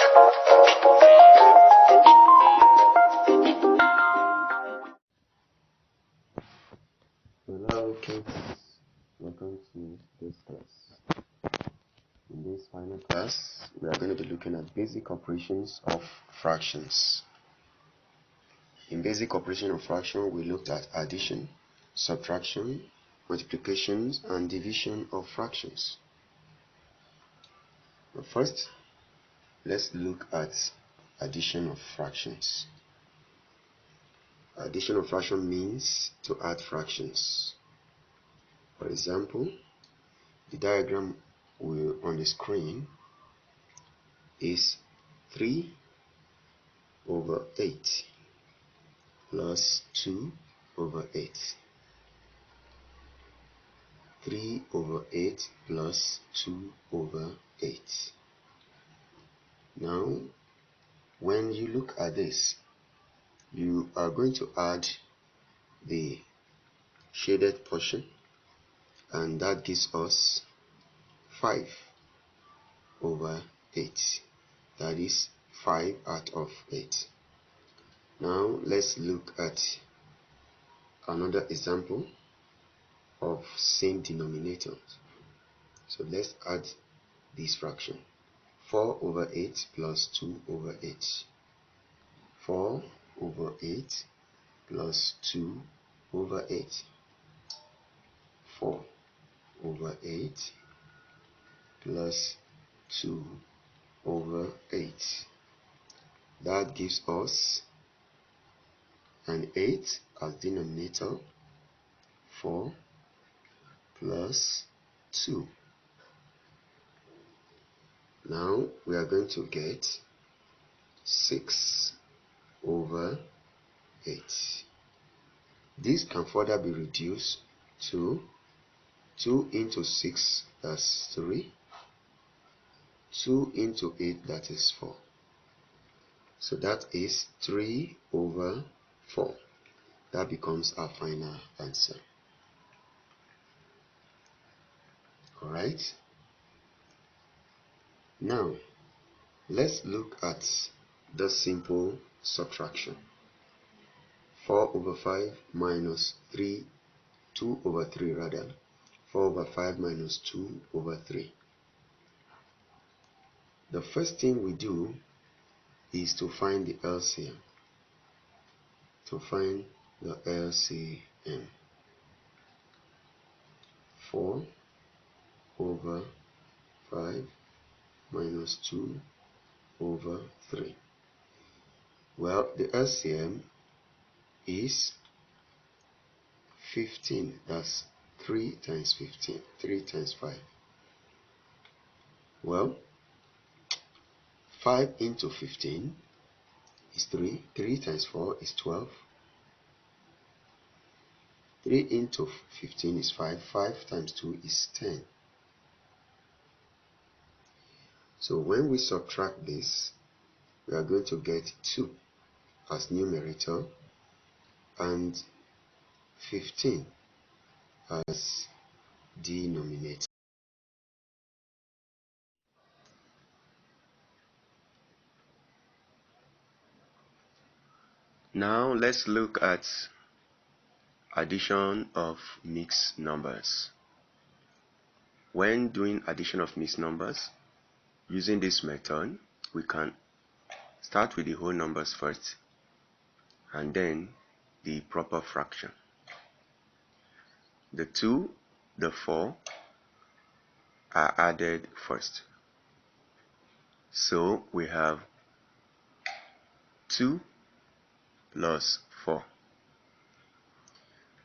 Hello kids, welcome to this class. In this final class, we are going to be looking at basic operations of fractions. In basic operation of fraction, we looked at addition, subtraction, multiplications, and division of fractions. But first, let's look at addition of fractions. Addition of fraction means to add fractions. For example, the diagram on the screen is 3 over 8 plus 2 over 8. 3 over 8 plus 2 over 8. Now, when you look at this, you are going to add the shaded portion, and that gives us 5 over 8. That is 5 out of 8. Now let's look at another example of same denominator. So let's add this fraction. 4 over 8 plus 2 over 8. 4 over 8 plus 2 over 8. 4 over 8 plus 2 over 8. That gives us an 8 as denominator. 4 plus 2. Now we are going to get 6 over 8. This can further be reduced to 2 into 6, that's 3. 2 into 8, that is 4. So that is 3 over 4. That becomes our final answer. Alright? Now, let's look at the simple subtraction. 4 over 5 minus 3, 2 over 3 rather. 4 over 5 minus 2 over 3. The first thing we do is to find the LCM. To find the LCM. 4 over 5 minus 2 over 3. Well, the LCM is 15. That's 3 times 15. 3 times 5. Well, 5 into 15 is 3. 3 times 4 is 12. 3 into 15 is 5. 5 times 2 is 10. So when we subtract this, we are going to get 2 as numerator and 15 as denominator. Now let's look at addition of mixed numbers. When doing addition of mixed numbers, using this method, we can start with the whole numbers first and then the proper fraction. The 2, the 4 are added first. So we have 2 plus 4.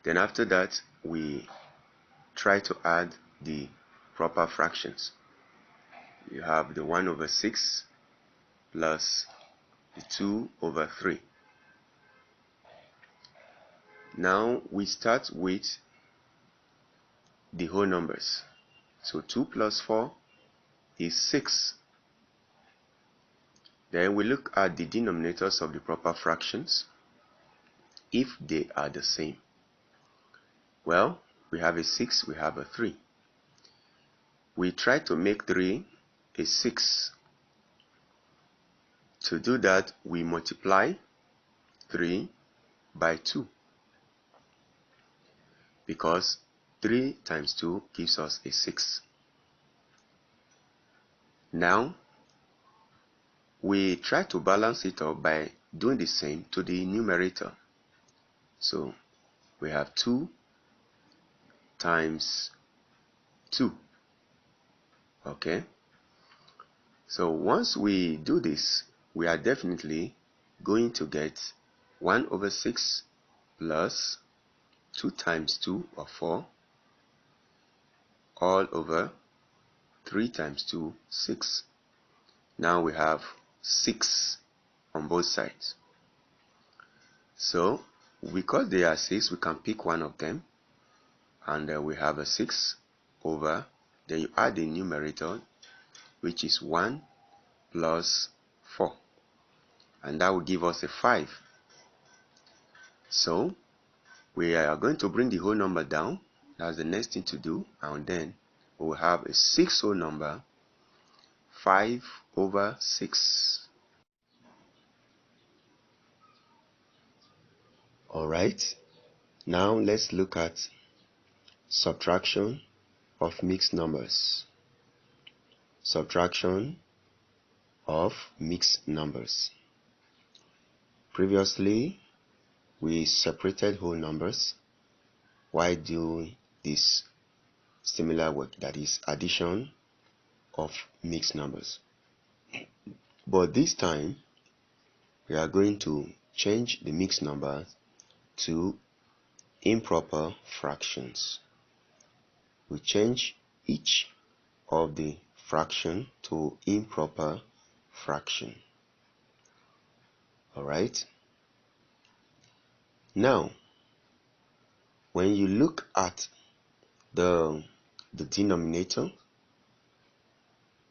Then after that, we try to add the proper fractions. You have the 1 over 6 plus the 2 over 3. Now we start with the whole numbers. So 2 plus 4 is 6. Then we look at the denominators of the proper fractions if they are the same. Well, we have a 6, we have a 3. We try to make 3 a 6. To do that, we multiply 3 by 2, because 3 times 2 gives us a 6. Now, we try to balance it up by doing the same to the numerator. So, we have 2 times 2. Okay? So, once we do this, we are definitely going to get 1 over 6 plus 2 times 2, or 4, all over 3 times 2, 6. Now we have 6 on both sides. So, because they are 6, we can pick one of them, and we have a 6 over, then you add the numerator, which is 1 plus 4, and that will give us a 5. So, we are going to bring the whole number down. That's the next thing to do, and then we will have a 6 whole number, 5 over 6. Alright, now let's look at subtraction of mixed numbers. Subtraction of mixed numbers. Previously, we separated whole numbers while doing this similar work, that is addition of mixed numbers. But this time, we are going to change the mixed numbers to improper fractions. We change each of the fraction to improper fraction. Alright? Now, when you look at the denominator,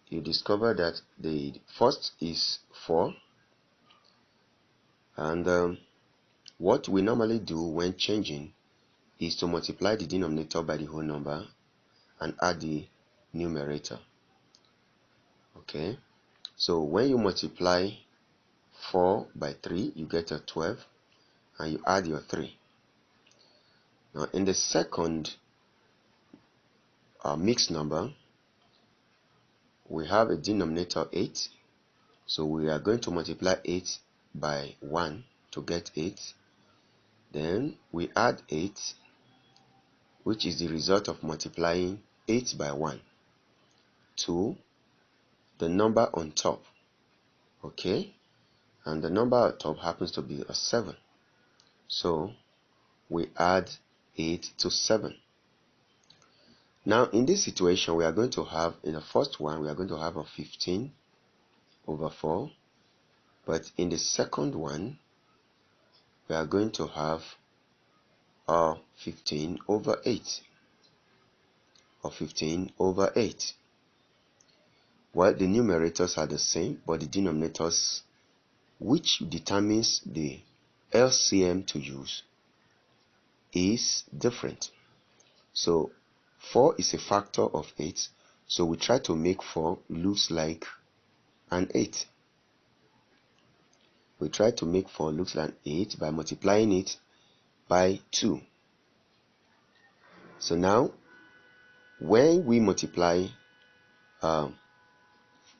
you discover that the first is 4, and what we normally do when changing is to multiply the denominator by the whole number and add the numerator. Okay, so when you multiply 4 by 3, you get a 12, and you add your 3. Now in the second mixed number, we have a denominator 8, so we are going to multiply 8 by 1 to get 8. Then we add 8, which is the result of multiplying 8 by 1 to the number on top. Okay, and the number on top happens to be a 7, so we add 8 to 7. Now in this situation, we are going to have, in the first one, we are going to have a 15 over 4, but in the second one, we are going to have a 15 over 8, or 15 over 8. Well, the numerators are the same, but the denominators, which determines the LCM to use, is different. So 4 is a factor of 8, so we try to make 4 looks like an 8. We try to make 4 looks like an 8 by multiplying it by 2. So now, when we multiply the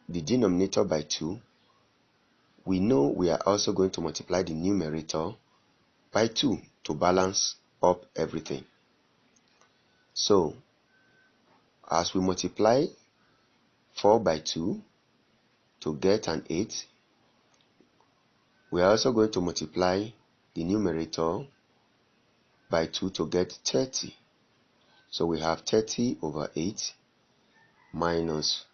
denominator by 2, we know we are also going to multiply the numerator by 2 to balance up everything. So, as we multiply 4 by 2 to get an 8, we are also going to multiply the numerator by 2 to get 30. So we have 30 over 8 minus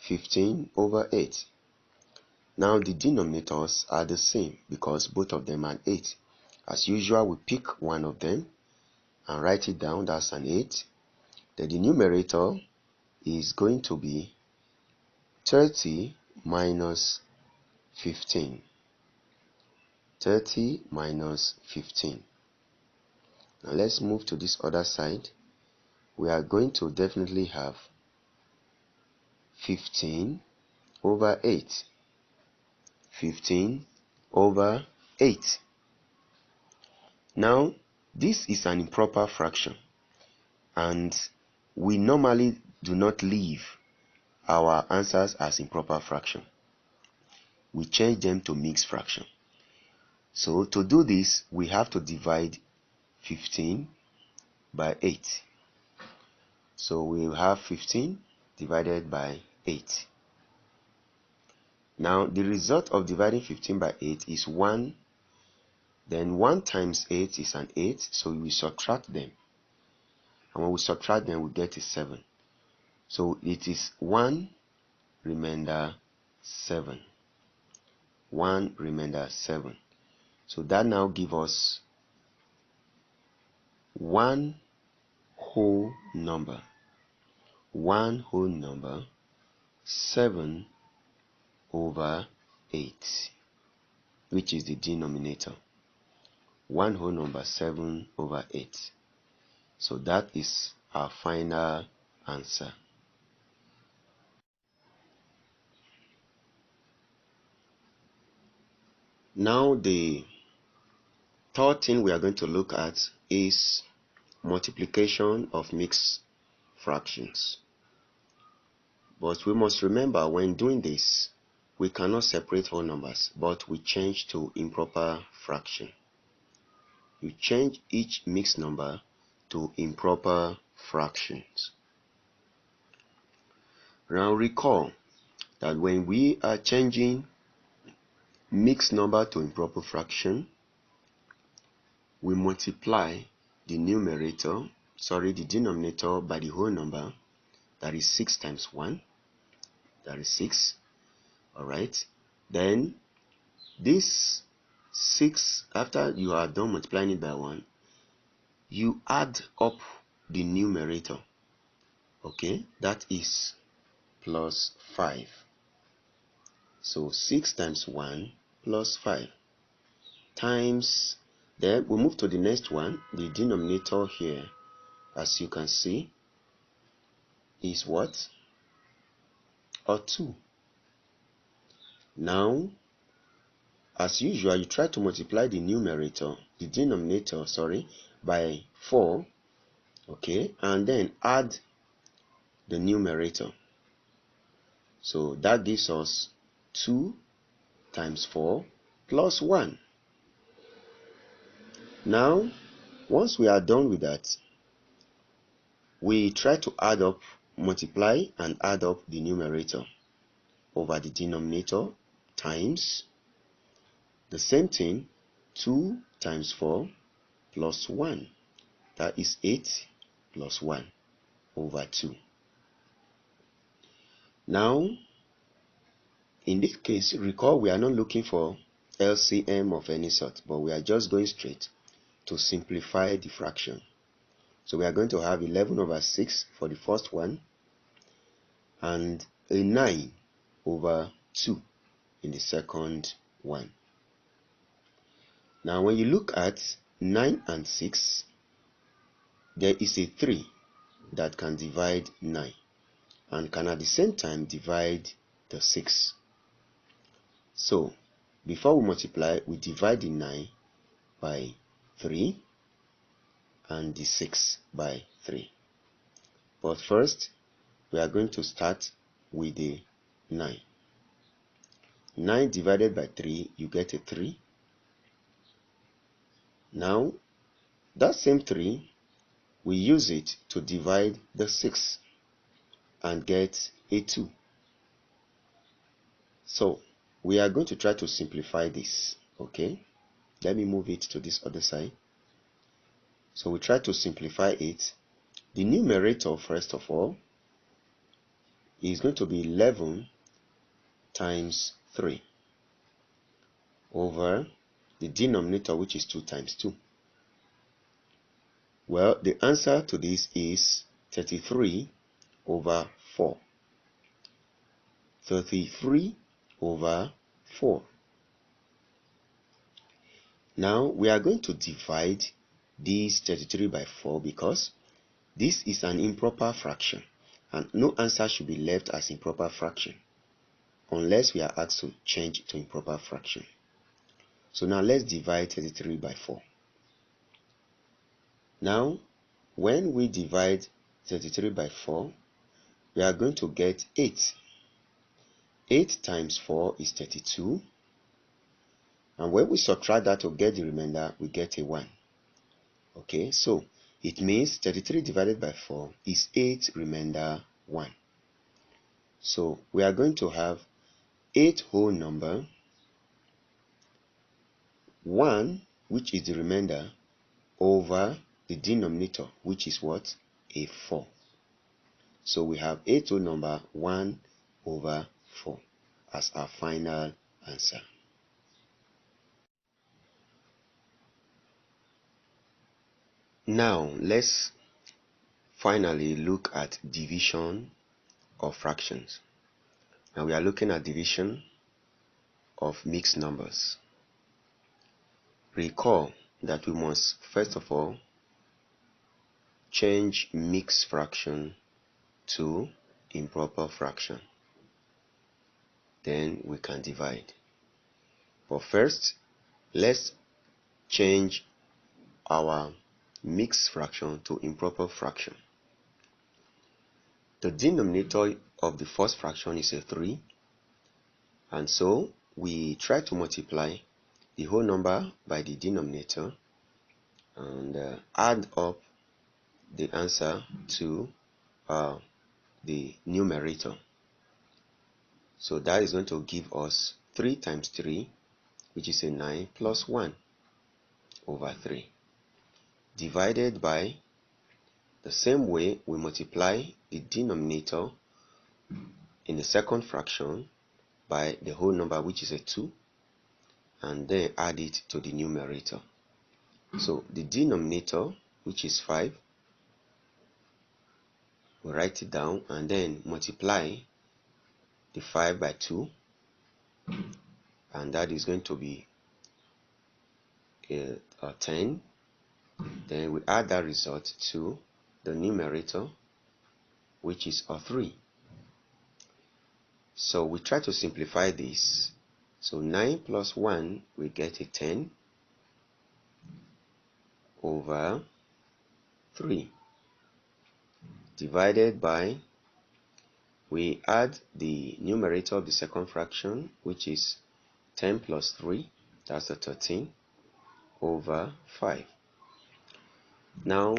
15 over 8. Now the denominators are the same because both of them are 8. As usual, we pick one of them and write it down. That's an 8. Then the numerator is going to be 30 minus 15. 30 minus 15. Now let's move to this other side. We are going to definitely have 15 over 8. 15 over 8. Now, this is an improper fraction, and we normally do not leave our answers as improper fraction. We change them to mixed fraction. So to do this, we have to divide 15 by 8. So we will have 15 divided by 8. Now the result of dividing 15 by 8 is 1. Then 1 times 8 is an 8, so we subtract them. And when we subtract them, we get a 7. So it is 1 remainder 7. 1 remainder 7. So that now gives us 1 whole number. 1 whole number 7 over 8, which is the denominator. 1 whole number 7 over 8. So that is our final answer. Now the third thing we are going to look at is multiplication of mixed fractions. But we must remember, when doing this, we cannot separate whole numbers, but we change to improper fraction. You change each mixed number to improper fractions. Now recall that when we are changing mixed number to improper fraction, we multiply the denominator by the whole number, that is 6 times 1, that is 6. Alright, then this 6, after you are done multiplying it by 1, you add up the numerator. Okay, that is plus 5. So 6 times 1 plus 5 times, then we move to the next one. The denominator here, as you can see, is what? 2. Now, as usual, you try to multiply the denominator, by 4, okay, and then add the numerator. So that gives us 2 times 4 plus 1. Now, once we are done with that, we try to multiply and add up the numerator over the denominator times the same thing, 2 times 4 plus 1. That is 8 plus 1 over 2. Now, in this case, recall we are not looking for LCM of any sort, but we are just going straight to simplify the fraction. So we are going to have 11 over 6 for the first one, and a 9 over 2 in the second one. Now when you look at 9 and 6, there is a 3 that can divide 9 and can at the same time divide the 6. So before we multiply, we divide the 9 by 3 and the 6 by 3. But first, we are going to start with the 9. 9 divided by 3, you get a 3. Now, that same 3, we use it to divide the 6 and get a 2. So, we are going to try to simplify this, okay? Let me move it to this other side. So, we try to simplify it. The numerator, first of all, is going to be 11 times 3 over the denominator, which is 2 times 2. Well, the answer to this is 33 over 4. 33 over 4. Now, we are going to divide this 33 by 4 because this is an improper fraction, and no answer should be left as improper fraction. unless we are asked to change to improper fraction. So now let's divide 33 by 4. Now, when we divide 33 by 4, we are going to get 8. 8 times 4 is 32. And when we subtract that to get the remainder, we get a 1. Okay, so it means 33 divided by 4 is 8 remainder 1. So we are going to have 8 whole number, 1, which is the remainder, over the denominator, which is what? A 4. So we have 8 whole number 1 over 4 as our final answer. Now let's finally look at division of fractions. Now we are looking at division of mixed numbers. Recall that we must first of all change mixed fraction to improper fraction. Then we can divide. But first, let's change our mixed fraction to improper fraction. The denominator of the first fraction is a 3, and so we try to multiply the whole number by the denominator and add up the answer to the numerator. So that is going to give us 3 times 3, which is a 9, plus 1 over 3, divided by the same way we multiply the denominator in the second fraction by the whole number, which is a 2, and then add it to the numerator. So the denominator, which is 5, we write it down and then multiply the 5 by 2, and that is going to be a 10. Then we add that result to the numerator, which is a 3. So we try to simplify this. So 9 plus 1, we get a 10 over 3, divided by, we add the numerator of the second fraction, which is 10 plus 3, that's a 13, over 5. Now,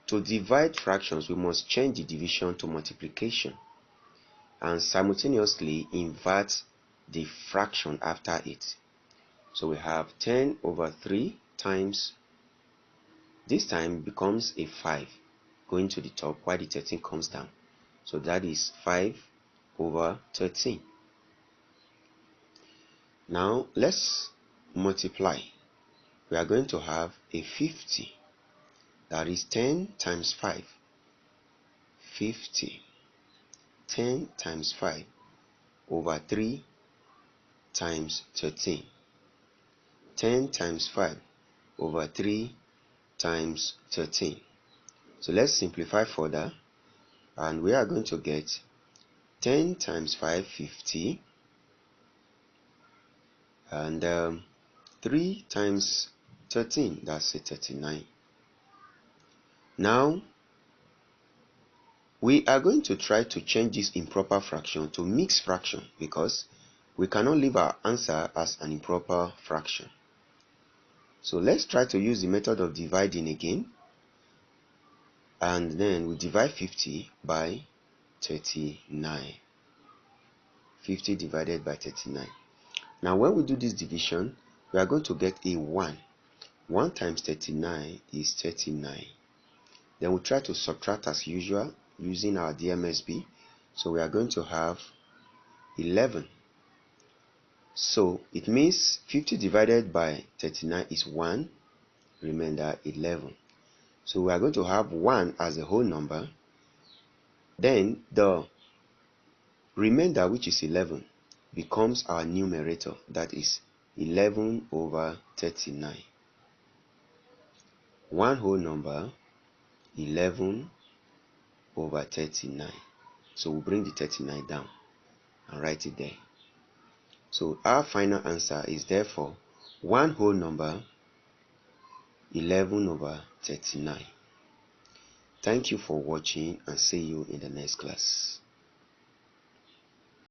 to divide fractions, we must change the division to multiplication and simultaneously invert the fraction after it. So we have 10 over 3 times, this time becomes a 5 going to the top while the 13 comes down. So that is 5 over 13. Now let's multiply. We are going to have a 50. That is 10 times 5. 50. 10 times 5 over 3 times 13. 10 times 5 over 3 times 13. So let's simplify further, and we are going to get 10 times 5, 50, and 3 times 13, that's a 39. Now we are going to try to change this improper fraction to mixed fraction, because we cannot leave our answer as an improper fraction. So let's try to use the method of dividing again, and then we divide 50 by 39. 50 divided by 39. Now when we do this division, we are going to get a 1. 1 times 39 is 39. Then we try to subtract as usual using our DMSB. So we are going to have 11. So it means 50 divided by 39 is 1, remainder 11. So we are going to have 1 as a whole number. Then the remainder, which is 11, becomes our numerator, that is 11 over 39. One whole number, 11 over 39. So we bring the 39 down and write it there. So our final answer is therefore 1 whole number 11/39. Thank you for watching and see you in the next class.